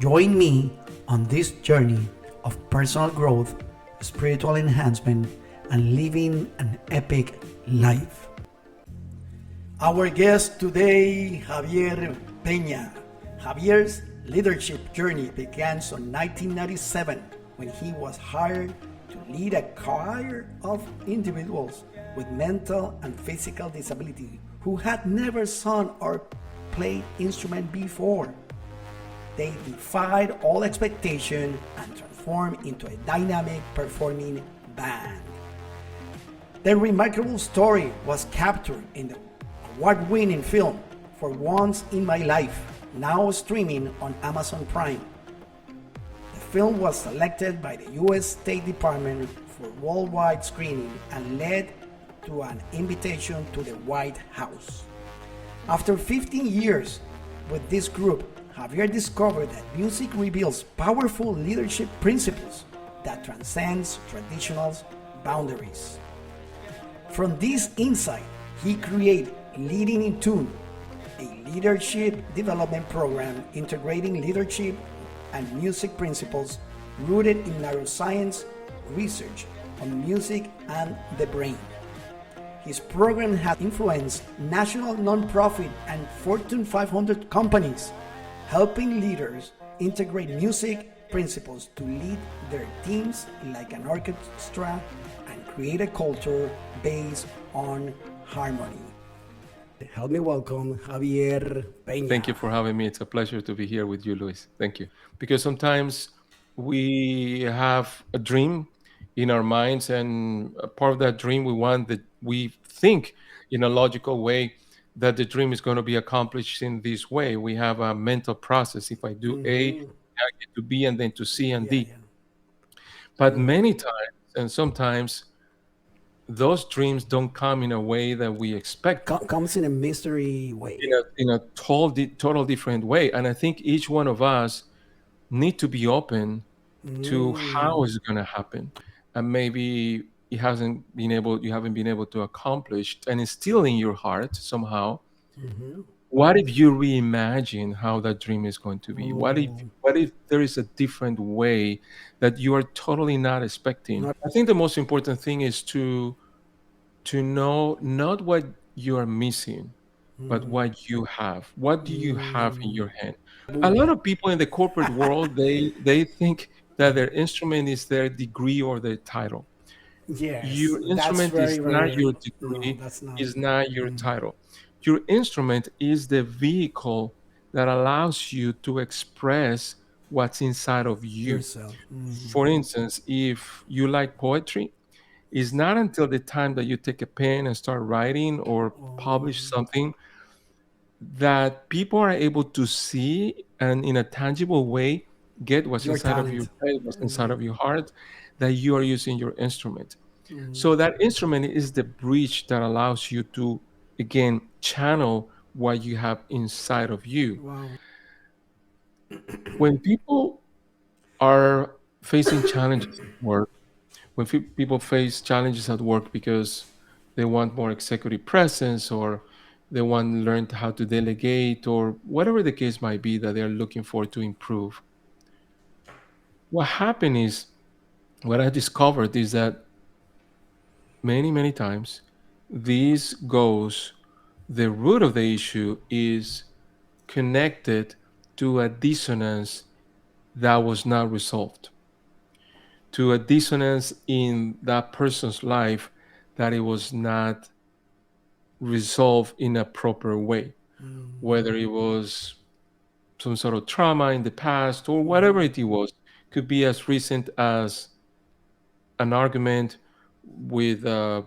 Join me on this journey of personal growth, spiritual enhancement, and living an epic life. Our guest today, Javier Peña. Javier's leadership journey began in 1997 when he was hired to lead a choir of individuals with mental and physical disability who had never sung or played instrument before. They defied all expectation and transformed into a dynamic performing band. Their remarkable story was captured in the award-winning film For Once in My Life, now streaming on Amazon Prime. The film was selected by the U.S. State Department for worldwide screening and led to an invitation to the White House. After 15 years with this group, Javier discovered that music reveals powerful leadership principles that transcends traditional boundaries. From this insight, he created Leading in Tune, a leadership development program integrating leadership and music principles rooted in neuroscience research on music and the brain. His program has influenced national nonprofit and Fortune 500 companies, helping leaders integrate music principles to lead their teams like an orchestra and create a culture based on harmony. Help me welcome Javier Peña. Thank you for having me. It's a pleasure to be here with you, Luis. Thank you. Because sometimes we have a dream in our minds, and a part of that dream we want that we think in a logical way that the dream is going to be accomplished in this way. We have a mental process. If I do A, I get to B, and then to C and Yeah, D. yeah. But many times, and sometimes, those dreams don't come in a way that we expect, Comes in a mystery way. in a total different way. And I think each one of us need to be open to how it's going to happen, and maybe you haven't been able to accomplish, and it's still in your heart somehow. What if you reimagine how that dream is going to be? What if there is a different way that you are totally not expecting? Not I think the most important thing is to know not what you are missing, but what you have. What do you have in your hand? A lot of people in the corporate world, they think that their instrument is their degree or their title. yes, Your that's instrument very is not very your no, degree, that's not is not your title. Your instrument is the vehicle that allows you to express what's inside of you. yourself. For instance, if you like poetry, it's not until the time that you take a pen and start writing or publish something that people are able to see and in a tangible way get what's Your inside of your talent. head, what's inside of your heart, that you are using your instrument. So that instrument is the bridge that allows you to, again, channel what you have inside of you. Wow. When people are facing challenges at work, when people face challenges at work because they want more executive presence, or they want to learn how to delegate, or whatever the case might be that they're looking for to improve, what happened is, what I discovered is that many times this goes, the root of the issue is connected to a dissonance that was not resolved, to a dissonance in that person's life that it was not resolved in a proper way, whether it was some sort of trauma in the past or whatever it was. Could be as recent as an argument with a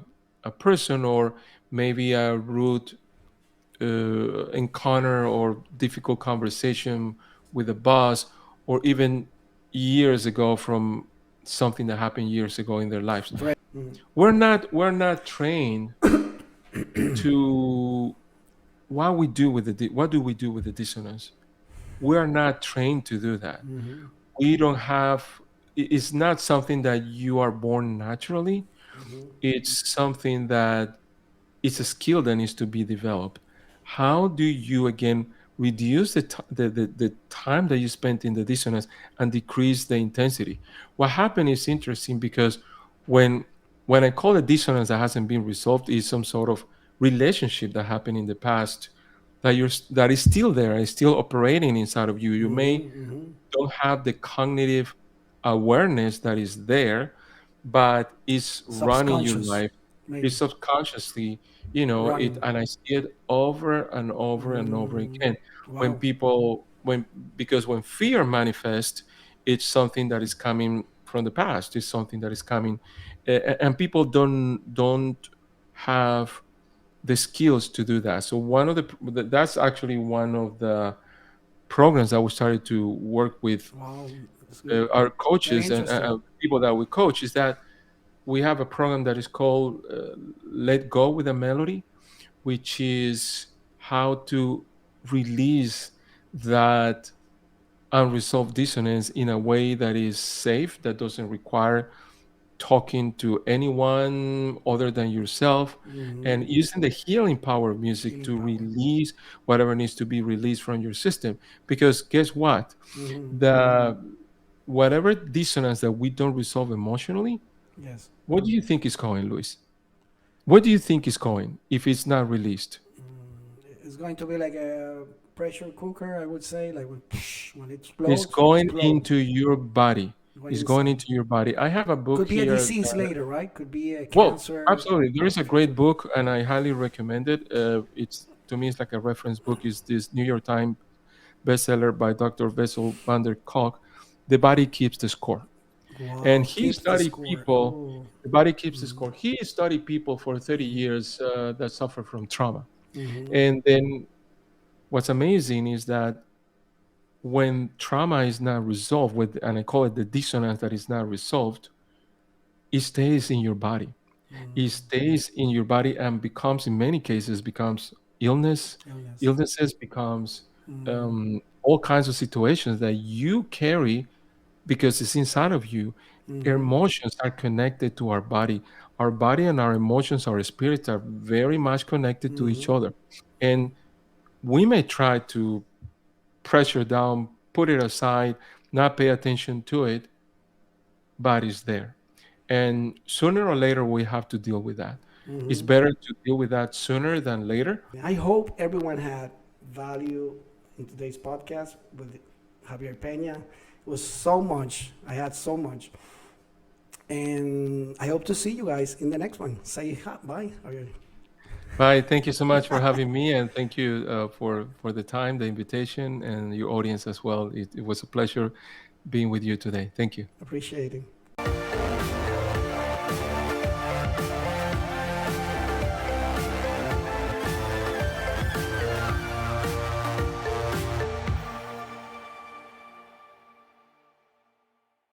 person, or maybe a rude encounter or difficult conversation with a boss, or even years ago from something that happened years ago in their lives. Right. We're not trained to what do we do with the dissonance. We are not trained to do that. We don't have, it's not something that you are born naturally. It's something that, it's a skill that needs to be developed. How do you, again, reduce the time that you spent in the dissonance and decrease the intensity. What happened is interesting because when when I call a dissonance that hasn't been resolved is some sort of relationship that happened in the past that is still there, is still operating inside of you. You may don't have the cognitive awareness that is there, but is running your Subconscious, life. It's maybe subconsciously, you know, it, running. and I see it over and over and over again. When Wow. people, when because when fear manifests, it's something that is coming from the past. It's something that is coming, and people don't have the skills to do that. So that's actually one of the programs that we started to work with Wow. That's good. our Very coaches and interesting. people that we coach is that we have a program that is called Let Go with a Melody, which is how to release that unresolved dissonance in a way that is safe, that doesn't require talking to anyone other than yourself, and using the healing power of music Healing to power. release whatever needs to be released from your system. Because guess what? The whatever dissonance that we don't resolve emotionally, Yes. what do you think is going, Luis? What do you think is going if it's not released? It's going to be like a pressure cooker, I would say. Like when it It's explodes, going explode. into your body. Going It's going inside. into your body. I have a book Could be a here. disease later, right? Could be a Well, cancer. absolutely. There is a great book, and I highly recommend it. It's to me, it's like a reference book. Is this New York Times bestseller by Dr. Bessel van der Kolk? The Body Keeps the Score, and Wow. he Keeps the studied score. people. Oh. The body keeps the score. He studied people for 30 years that suffer from trauma, and then what's amazing is that when trauma is not resolved, with and I call it the dissonance that is not resolved, it stays in your body. It stays in your body and becomes in many cases becomes illness, Illness. illnesses becomes all kinds of situations that you carry because it's inside of you. Emotions are connected to our body and our emotions, our spirits are very much connected to each other, and we may try to pressure down, put it aside, not pay attention to it, but it's there. And sooner or later, we have to deal with that. It's better to deal with that sooner than later. I hope everyone had value in today's podcast with Javier Peña. It was so much. I had so much. And I hope to see you guys in the next one. Say hi, bye. Javier. Bye. Thank you so much for having me, and thank you for the time, the invitation, and your audience as well. It was a pleasure being with you today. Thank you. Appreciating.